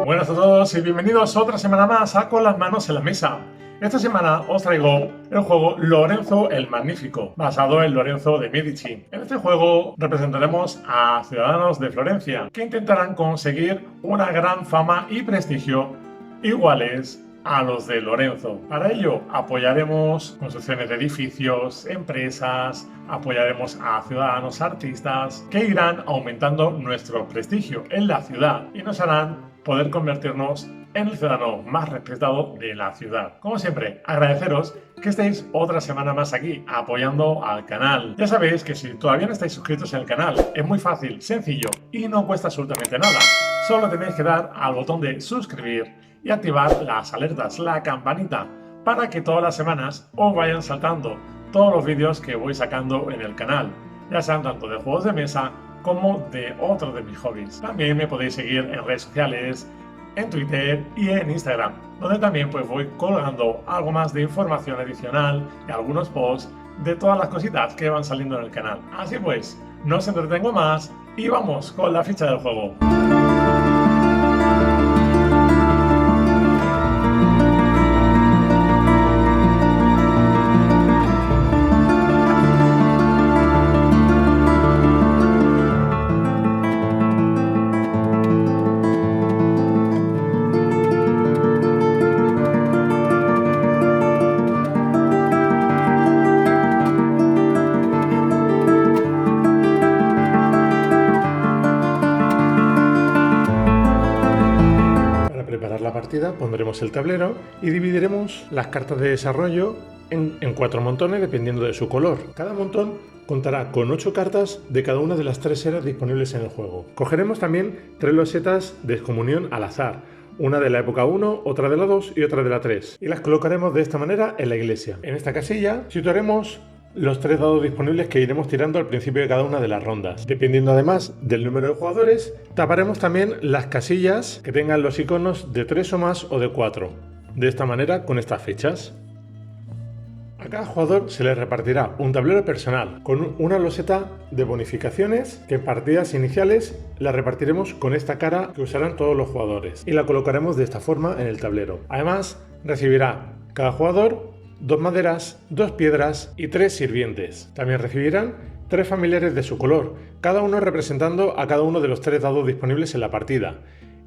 Buenas a todos y bienvenidos otra semana más a Con las manos en la mesa. Esta semana os traigo el juego Lorenzo el Magnífico, basado en Lorenzo de Medici. En este juego representaremos a ciudadanos de Florencia que intentarán conseguir una gran fama y prestigio iguales a los de Lorenzo. Para ello apoyaremos construcciones de edificios, empresas, apoyaremos a ciudadanos artistas que irán aumentando nuestro prestigio en la ciudad y nos harán poder convertirnos en el ciudadano más respetado de la ciudad. Como siempre, agradeceros que estéis otra semana más aquí apoyando al canal. Ya sabéis que si todavía no estáis suscritos en el canal, es muy fácil, sencillo y no cuesta absolutamente nada. Solo tenéis que dar al botón de suscribir y activar las alertas, la campanita, para que todas las semanas os vayan saltando todos los vídeos que voy sacando en el canal, ya sean tanto de juegos de mesa como de otros de mis hobbies. También me podéis seguir en redes sociales, en Twitter y en Instagram, donde también pues voy colgando algo más de información adicional y algunos posts de todas las cositas que van saliendo en el canal. Así pues, no os entretengo más y vamos con la ficha del juego. La partida pondremos el tablero y dividiremos las cartas de desarrollo en 4 montones dependiendo de su color. Cada montón contará con 8 cartas de cada una de las 3 eras disponibles en el juego. Cogeremos también 3 losetas de excomunión al azar, una de la época 1, otra de la 2 y otra de la 3, y las colocaremos de esta manera en la iglesia. En esta casilla situaremos los 3 dados disponibles que iremos tirando al principio de cada una de las rondas. Dependiendo además del número de jugadores, taparemos también las casillas que tengan los iconos de 3 o más o de 4. De esta manera, con estas fechas. A cada jugador se le repartirá un tablero personal con una loseta de bonificaciones que en partidas iniciales la repartiremos con esta cara que usarán todos los jugadores y la colocaremos de esta forma en el tablero. Además, recibirá cada jugador 2 maderas, 2 piedras y 3 sirvientes. También recibirán 3 familiares de su color, cada uno representando a cada uno de los 3 dados disponibles en la partida.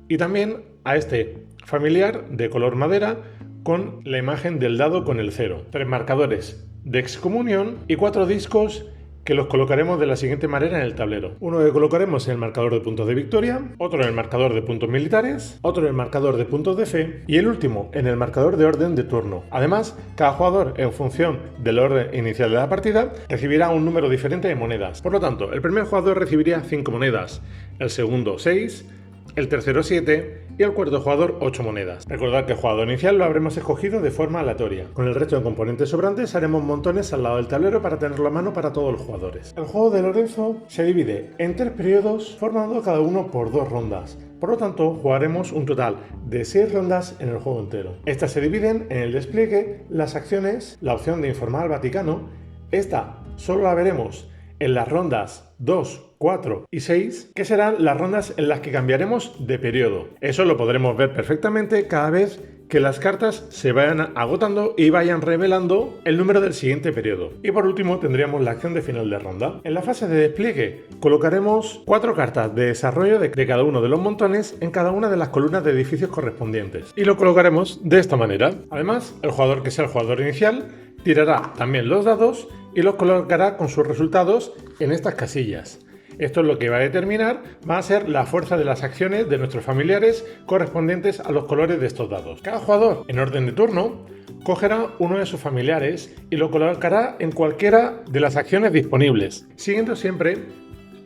Y también a este familiar de color madera con la imagen del dado con el 0. 3 marcadores de excomunión y 4 discos que los colocaremos de la siguiente manera en el tablero. Uno que colocaremos en el marcador de puntos de victoria, otro en el marcador de puntos militares, otro en el marcador de puntos de fe y el último en el marcador de orden de turno. Además, cada jugador, en función del orden inicial de la partida, recibirá un número diferente de monedas. Por lo tanto, el primer jugador recibiría 5 monedas, el segundo 6, el tercero 7 y el cuarto jugador 8 monedas. Recordad que el jugador inicial lo habremos escogido de forma aleatoria. Con el resto de componentes sobrantes haremos montones al lado del tablero para tenerlo a mano para todos los jugadores. El juego de Lorenzo se divide en 3 periodos formando cada uno por 2 rondas. Por lo tanto, jugaremos un total de 6 rondas en el juego entero. Estas se dividen en el despliegue, las acciones, la opción de informar al Vaticano. Esta solo la veremos en las rondas 2, 4 y 6, que serán las rondas en las que cambiaremos de periodo. Eso lo podremos ver perfectamente cada vez que las cartas se vayan agotando y vayan revelando el número del siguiente periodo. Y por último tendríamos la acción de final de ronda. En la fase de despliegue colocaremos 4 cartas de desarrollo de cada uno de los montones en cada una de las columnas de edificios correspondientes. Y lo colocaremos de esta manera. Además, el jugador que sea el jugador inicial tirará también los dados y los colocará con sus resultados en estas casillas. Esto es lo que va a determinar, va a ser la fuerza de las acciones de nuestros familiares correspondientes a los colores de estos dados. Cada jugador, en orden de turno, cogerá uno de sus familiares y lo colocará en cualquiera de las acciones disponibles, siguiendo siempre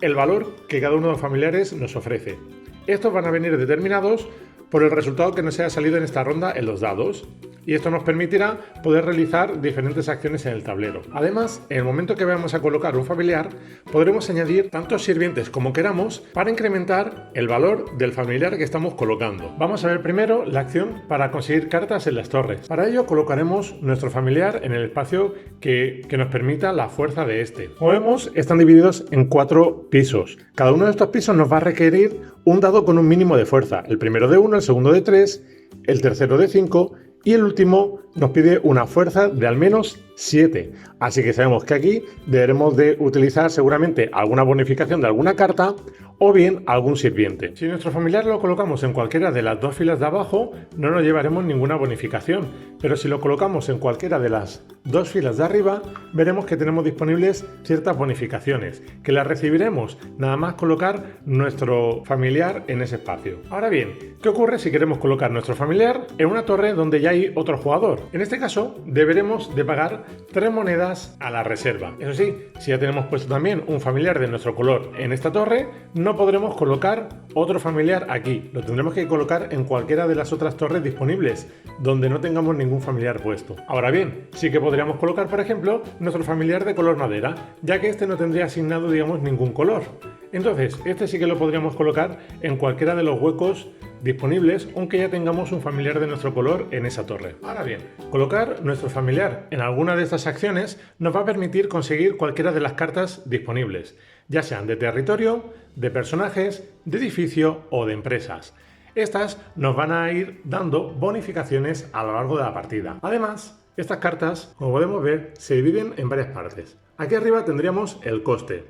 el valor que cada uno de los familiares nos ofrece. Estos van a venir determinados por el resultado que nos haya salido en esta ronda en los dados. Y esto nos permitirá poder realizar diferentes acciones en el tablero. Además, en el momento que vayamos a colocar un familiar, podremos añadir tantos sirvientes como queramos para incrementar el valor del familiar que estamos colocando. Vamos a ver primero la acción para conseguir cartas en las torres. Para ello colocaremos nuestro familiar en el espacio que nos permita la fuerza de este. Como vemos, están divididos en 4 pisos. Cada uno de estos pisos nos va a requerir un dado con un mínimo de fuerza, el primero de 1, el segundo de 3, el tercero de 5 y el último nos pide una fuerza de al menos 7. Así que sabemos que aquí deberemos de utilizar seguramente alguna bonificación de alguna carta o bien algún sirviente. Si nuestro familiar lo colocamos en cualquiera de las dos filas de abajo, no nos llevaremos ninguna bonificación, pero si lo colocamos en cualquiera de las dos filas de arriba, veremos que tenemos disponibles ciertas bonificaciones, que las recibiremos nada más colocar nuestro familiar en ese espacio. Ahora bien, ¿qué ocurre si queremos colocar nuestro familiar en una torre donde ya hay otro jugador? En este caso, deberemos de pagar 3 monedas a la reserva. Eso sí, si ya tenemos puesto también un familiar de nuestro color en esta torre, no podremos colocar otro familiar aquí. Lo tendremos que colocar en cualquiera de las otras torres disponibles, donde no tengamos ningún familiar puesto. Ahora bien, sí que podríamos colocar, por ejemplo, nuestro familiar de color madera, ya que este no tendría asignado, digamos, ningún color. Entonces, este sí que lo podríamos colocar en cualquiera de los huecos disponibles, aunque ya tengamos un familiar de nuestro color en esa torre. Ahora bien, colocar nuestro familiar en alguna de estas acciones nos va a permitir conseguir cualquiera de las cartas disponibles, ya sean de territorio, de personajes, de edificio o de empresas. Estas nos van a ir dando bonificaciones a lo largo de la partida. Además, estas cartas, como podemos ver, se dividen en varias partes. Aquí arriba tendríamos el coste.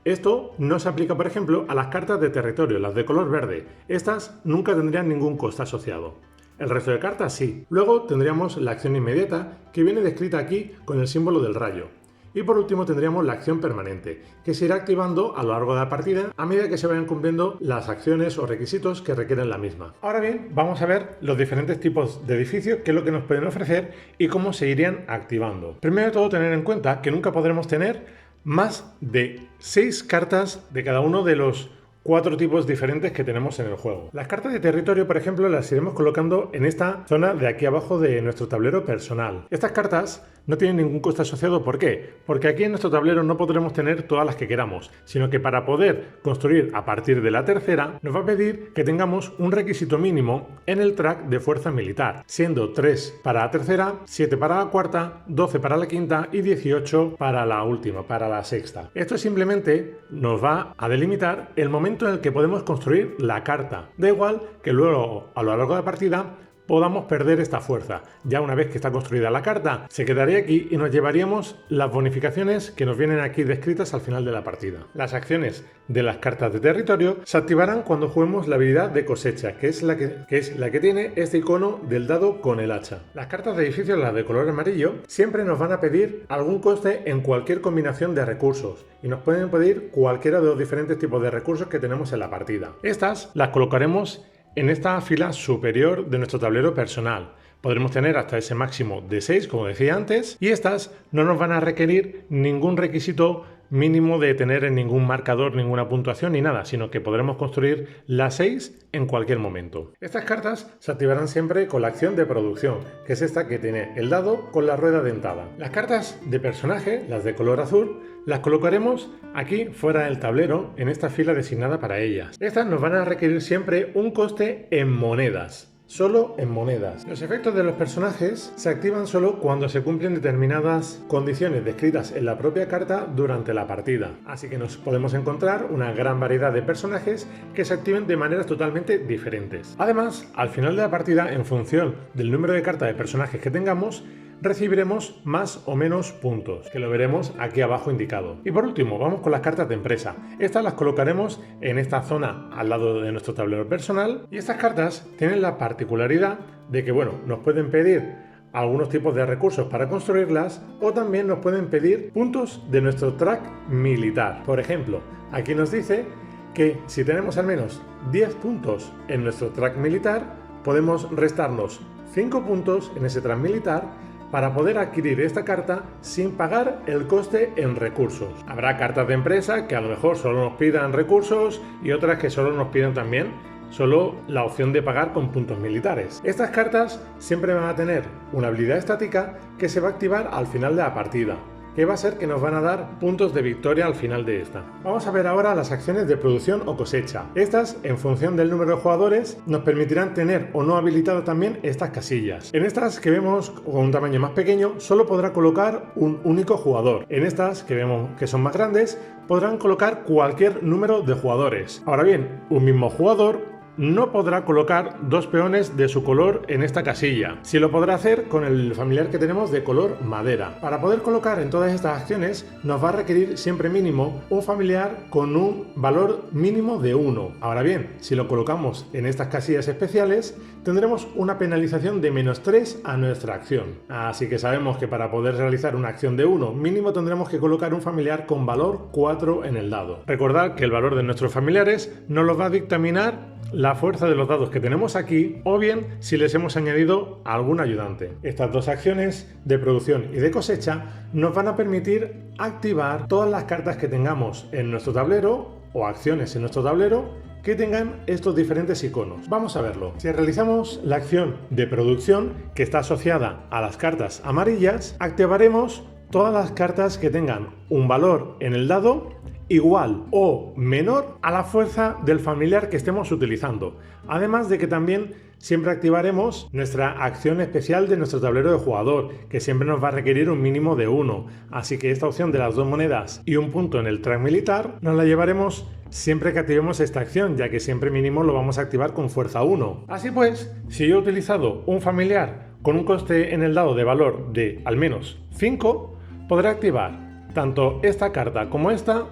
Esto no se aplica, por ejemplo, a las cartas de territorio, las de color verde. Estas nunca tendrían ningún coste asociado. El resto de cartas sí. Luego tendríamos la acción inmediata, que viene descrita aquí con el símbolo del rayo. Y por último tendríamos la acción permanente, que se irá activando a lo largo de la partida a medida que se vayan cumpliendo las acciones o requisitos que requieren la misma. Ahora bien, vamos a ver los diferentes tipos de edificios, qué es lo que nos pueden ofrecer y cómo se irían activando. Primero de todo, tener en cuenta que nunca podremos tener más de 6 cartas de cada uno de los 4 tipos diferentes que tenemos en el juego. Las cartas de territorio, por ejemplo, las iremos colocando en esta zona de aquí abajo de nuestro tablero personal. Estas cartas no tienen ningún coste asociado. ¿Por qué? Porque aquí en nuestro tablero no podremos tener todas las que queramos, sino que para poder construir a partir de la tercera, nos va a pedir que tengamos un requisito mínimo en el track de fuerza militar, siendo 3 para la tercera, 7 para la cuarta, 12 para la quinta y 18 para la última, para la sexta. Esto simplemente nos va a delimitar el momento en el que podemos construir la carta. Da igual que luego, a lo largo de la partida, podamos perder esta fuerza. Ya una vez que está construida la carta, se quedaría aquí y nos llevaríamos las bonificaciones que nos vienen aquí descritas al final de la partida. Las acciones de las cartas de territorio se activarán cuando juguemos la habilidad de cosecha, que es la que tiene este icono del dado con el hacha. Las cartas de edificios, las de color amarillo, siempre nos van a pedir algún coste en cualquier combinación de recursos y nos pueden pedir cualquiera de los diferentes tipos de recursos que tenemos en la partida. Estas las colocaremos en esta fila superior de nuestro tablero personal. Podremos tener hasta ese máximo de 6, como decía antes, y estas no nos van a requerir ningún requisito mínimo de tener en ningún marcador, ninguna puntuación ni nada, sino que podremos construir las 6 en cualquier momento. Estas cartas se activarán siempre con la acción de producción, que es esta que tiene el dado con la rueda dentada. Las cartas de personaje, las de color azul, las colocaremos aquí fuera del tablero, en esta fila designada para ellas. Estas nos van a requerir siempre un coste en monedas. Solo en monedas. Los efectos de los personajes se activan solo cuando se cumplen determinadas condiciones descritas en la propia carta durante la partida. Así que nos podemos encontrar una gran variedad de personajes que se activen de maneras totalmente diferentes. Además, al final de la partida, en función del número de cartas de personajes que tengamos, recibiremos más o menos puntos, que lo veremos aquí abajo indicado. Y por último, vamos con las cartas de empresa. Estas las colocaremos en esta zona al lado de nuestro tablero personal y estas cartas tienen la particularidad de que, bueno, nos pueden pedir algunos tipos de recursos para construirlas o también nos pueden pedir puntos de nuestro track militar. Por ejemplo, aquí nos dice que si tenemos al menos 10 puntos en nuestro track militar, podemos restarnos 5 puntos en ese track militar para poder adquirir esta carta sin pagar el coste en recursos. Habrá cartas de empresa que a lo mejor solo nos pidan recursos y otras que solo nos pidan también solo la opción de pagar con puntos militares. Estas cartas siempre van a tener una habilidad estática que se va a activar al final de la partida, que va a ser que nos van a dar puntos de victoria al final de esta. Vamos a ver ahora las acciones de producción o cosecha. Estas, en función del número de jugadores, nos permitirán tener o no habilitado también estas casillas. En estas que vemos con un tamaño más pequeño, solo podrá colocar un único jugador. En estas que vemos que son más grandes, podrán colocar cualquier número de jugadores. Ahora bien, un mismo jugador no podrá colocar dos peones de su color en esta casilla. Sí lo podrá hacer con el familiar que tenemos de color madera. Para poder colocar en todas estas acciones nos va a requerir siempre mínimo un familiar con un valor mínimo de 1. Ahora bien, si lo colocamos en estas casillas especiales, tendremos una penalización de -3 a nuestra acción. Así que sabemos que para poder realizar una acción de 1, mínimo tendremos que colocar un familiar con valor 4 en el dado. Recordad que el valor de nuestros familiares nos lo va a dictaminar la fuerza de los dados que tenemos aquí, o bien si les hemos añadido algún ayudante. Estas dos acciones de producción y de cosecha nos van a permitir activar todas las cartas que tengamos en nuestro tablero o acciones en nuestro tablero que tengan estos diferentes iconos. Vamos a verlo. Si realizamos la acción de producción que está asociada a las cartas amarillas, activaremos todas las cartas que tengan un valor en el dado igual o menor a la fuerza del familiar que estemos utilizando. Además de que también siempre activaremos nuestra acción especial de nuestro tablero de jugador, que siempre nos va a requerir un mínimo de 1. Así que esta opción de las 2 monedas y un punto en el track militar nos la llevaremos siempre que activemos esta acción, ya que siempre mínimo lo vamos a activar con fuerza 1. Así pues, si yo he utilizado un familiar con un coste en el dado de valor de al menos 5, podré activar tanto esta carta como esta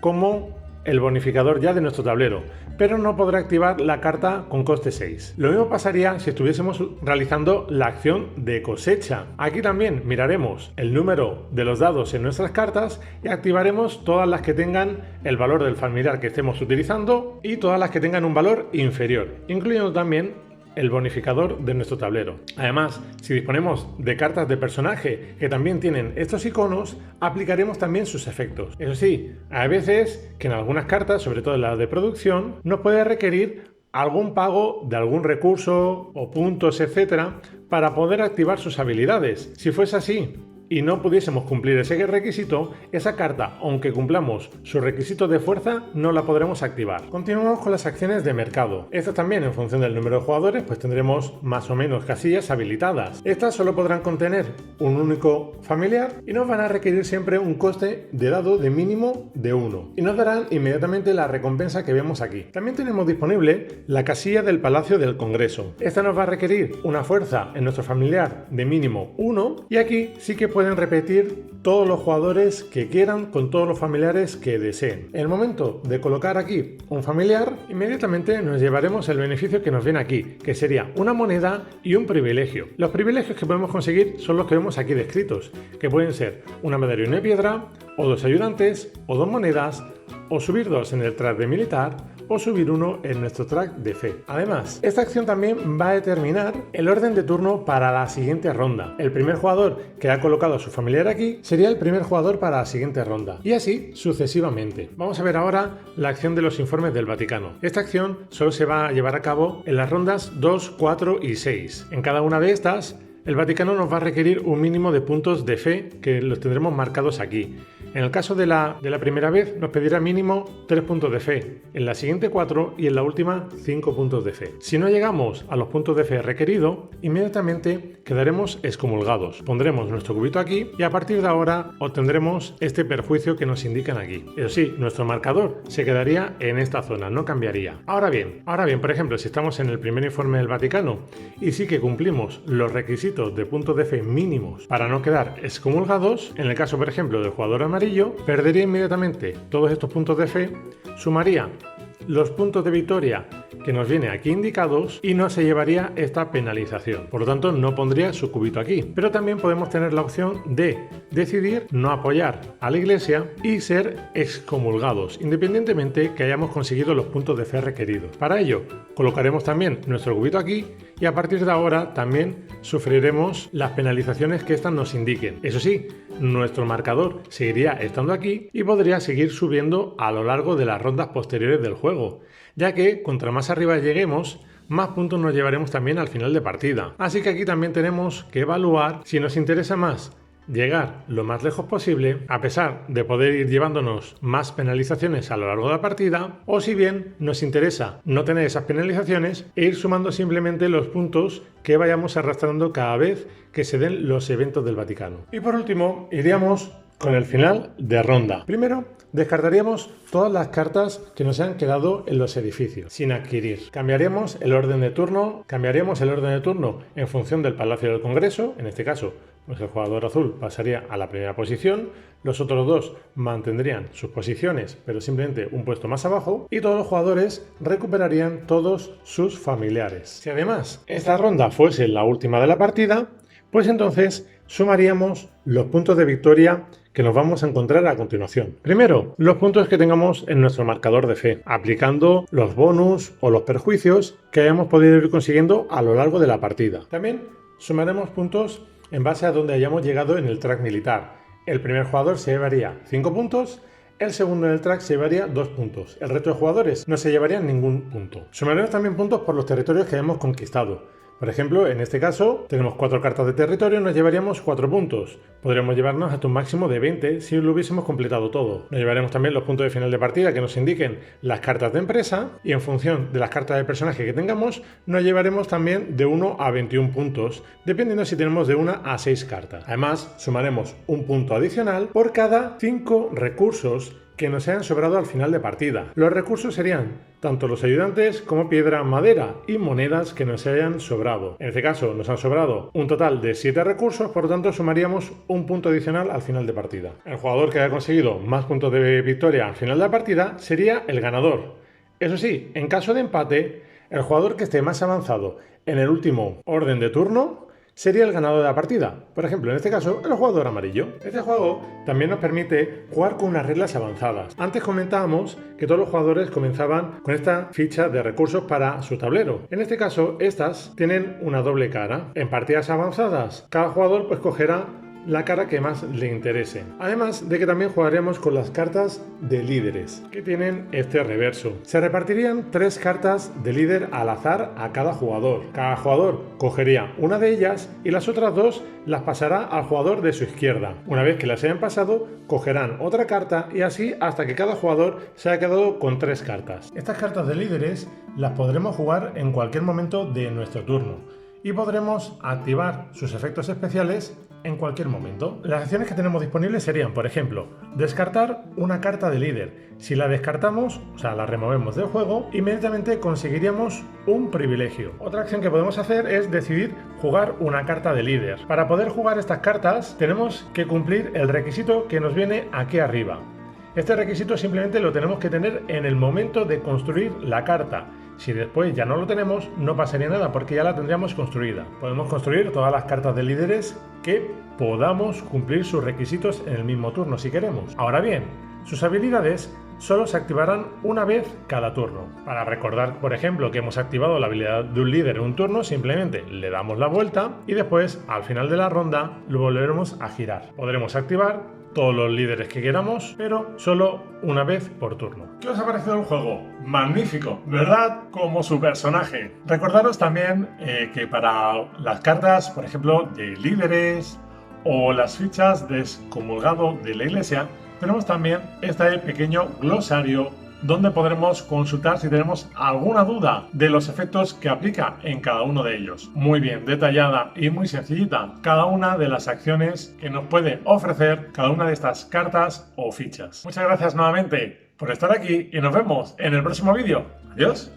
como el bonificador ya de nuestro tablero, pero no podrá activar la carta con coste 6. Lo mismo pasaría si estuviésemos realizando la acción de cosecha. Aquí también miraremos el número de los dados en nuestras cartas y activaremos todas las que tengan el valor del familiar que estemos utilizando y todas las que tengan un valor inferior, incluyendo también el bonificador de nuestro tablero. Además, si disponemos de cartas de personaje que también tienen estos iconos, aplicaremos también sus efectos. Eso sí, hay veces que en algunas cartas, sobre todo en las de producción, nos puede requerir algún pago de algún recurso o puntos, etcétera, para poder activar sus habilidades. Si fuese así y no pudiésemos cumplir ese requisito, esa carta, aunque cumplamos su requisito de fuerza, no la podremos activar. Continuamos con las acciones de mercado. Estas también, en función del número de jugadores, pues tendremos más o menos casillas habilitadas. Estas solo podrán contener un único familiar y nos van a requerir siempre un coste de dado de mínimo de 1. Y nos darán inmediatamente la recompensa que vemos aquí. También tenemos disponible la casilla del Palacio del Congreso. Esta nos va a requerir una fuerza en nuestro familiar de mínimo 1 y aquí sí que pueden repetir todos los jugadores que quieran con todos los familiares que deseen. En el momento de colocar aquí un familiar, inmediatamente nos llevaremos el beneficio que nos viene aquí, que sería una moneda y un privilegio. Los privilegios que podemos conseguir son los que vemos aquí descritos, que pueden ser una medallón de piedra, o 2 ayudantes, o 2 monedas, o subir 2 en el track de militar, o subir 1 en nuestro track de fe. Además, esta acción también va a determinar el orden de turno para la siguiente ronda. El primer jugador que ha colocado a su familiar aquí sería el primer jugador para la siguiente ronda, y así sucesivamente. Vamos a ver ahora la acción de los informes del Vaticano. Esta acción solo se va a llevar a cabo en las rondas 2, 4 y 6. En cada una de estas, el Vaticano nos va a requerir un mínimo de puntos de fe que los tendremos marcados aquí. En el caso de la primera vez nos pedirá mínimo 3 puntos de fe, en la siguiente 4 y en la última 5 puntos de fe. Si no llegamos a los puntos de fe requeridos, inmediatamente quedaremos excomulgados. Pondremos nuestro cubito aquí y a partir de ahora obtendremos este perjuicio que nos indican aquí. Eso sí, nuestro marcador se quedaría en esta zona, no cambiaría. Ahora bien, por ejemplo, si estamos en el primer informe del Vaticano y sí que cumplimos los requisitos de puntos de fe mínimos para no quedar excomulgados, en el caso, por ejemplo, del jugador amarillo, perdería inmediatamente todos estos puntos de fe, sumaría los puntos de victoria que nos viene aquí indicados y no se llevaría esta penalización. Por lo tanto, no pondría su cubito aquí. Pero también podemos tener la opción de decidir no apoyar a la Iglesia y ser excomulgados, independientemente que hayamos conseguido los puntos de fe requeridos. Para ello, colocaremos también nuestro cubito aquí y a partir de ahora también sufriremos las penalizaciones que éstas nos indiquen. Eso sí, nuestro marcador seguiría estando aquí y podría seguir subiendo a lo largo de las rondas posteriores del juego, ya que contra más arriba lleguemos, más puntos nos llevaremos también al final de partida. Así que aquí también tenemos que evaluar si nos interesa más llegar lo más lejos posible, a pesar de poder ir llevándonos más penalizaciones a lo largo de la partida, o si bien nos interesa no tener esas penalizaciones e ir sumando simplemente los puntos que vayamos arrastrando cada vez que se den los eventos del Vaticano. Y por último, iríamos con el final de ronda. Primero, descartaríamos todas las cartas que nos han quedado en los edificios sin adquirir. Cambiaríamos el orden de turno en función del Palacio del Congreso. En este caso, pues el jugador azul pasaría a la primera posición, los otros dos mantendrían sus posiciones, pero simplemente un puesto más abajo, y todos los jugadores recuperarían todos sus familiares. Si además esta ronda fuese la última de la partida, pues entonces sumaríamos los puntos de victoria que nos vamos a encontrar a continuación. Primero, los puntos que tengamos en nuestro marcador de fe, aplicando los bonus o los perjuicios que hayamos podido ir consiguiendo a lo largo de la partida. También sumaremos puntos en base a donde hayamos llegado en el track militar. El primer jugador se llevaría 5 puntos, el segundo en el track se llevaría 2 puntos. El resto de jugadores no se llevarían ningún punto. Sumaremos también puntos por los territorios que hayamos conquistado. Por ejemplo, en este caso, tenemos 4 cartas de territorio, nos llevaríamos 4 puntos. Podríamos llevarnos hasta un máximo de 20 si lo hubiésemos completado todo. Nos llevaremos también los puntos de final de partida que nos indiquen las cartas de empresa, y en función de las cartas de personaje que tengamos, nos llevaremos también de 1 a 21 puntos, dependiendo si tenemos de 1 a 6 cartas. Además, sumaremos un punto adicional por cada 5 recursos que nos hayan sobrado al final de partida. Los recursos serían tanto los ayudantes como piedra, madera y monedas que nos hayan sobrado. En este caso nos han sobrado un total de 7 recursos, por lo tanto sumaríamos un punto adicional al final de partida. El jugador que haya conseguido más puntos de victoria al final de la partida sería el ganador. Eso sí, en caso de empate, el jugador que esté más avanzado en el último orden de turno sería el ganador de la partida. Por ejemplo, en este caso, el jugador amarillo. Este juego también nos permite jugar con unas reglas avanzadas. Antes comentábamos que todos los jugadores comenzaban con esta ficha de recursos para su tablero. En este caso, estas tienen una doble cara. En partidas avanzadas, cada jugador pues cogerá la cara que más le interese. Además de que también jugaremos con las cartas de líderes, que tienen este reverso. Se repartirían 3 cartas de líder al azar a cada jugador. Cada jugador cogería una de ellas y las otras 2 las pasará al jugador de su izquierda. Una vez que las hayan pasado, cogerán otra carta y así hasta que cada jugador se haya quedado con 3 cartas. Estas cartas de líderes las podremos jugar en cualquier momento de nuestro turno y podremos activar sus efectos especiales en cualquier momento. Las acciones que tenemos disponibles serían, por ejemplo, descartar una carta de líder. Si la descartamos, o sea, la removemos del juego, inmediatamente conseguiríamos un privilegio. Otra acción que podemos hacer es decidir jugar una carta de líder. Para poder jugar estas cartas tenemos que cumplir el requisito que nos viene aquí arriba. Este requisito simplemente lo tenemos que tener en el momento de construir la carta. Si después ya no lo tenemos, no pasaría nada porque ya la tendríamos construida. Podemos construir todas las cartas de líderes que podamos cumplir sus requisitos en el mismo turno si queremos. Ahora bien, sus habilidades solo se activarán una vez cada turno. Para recordar, por ejemplo, que hemos activado la habilidad de un líder en un turno, simplemente le damos la vuelta y después, al final de la ronda, lo volveremos a girar. Podremos activar todos los líderes que queramos, pero solo una vez por turno. ¿Qué os ha parecido el juego? Magnífico, ¿verdad? Como su personaje. Recordaros también que para las cartas, por ejemplo, de líderes o las fichas de excomulgado de la iglesia, tenemos también este pequeño glosario donde podremos consultar si tenemos alguna duda de los efectos que aplica en cada uno de ellos. Muy bien detallada y muy sencillita cada una de las acciones que nos puede ofrecer cada una de estas cartas o fichas. Muchas gracias nuevamente por estar aquí y nos vemos en el próximo vídeo. Adiós.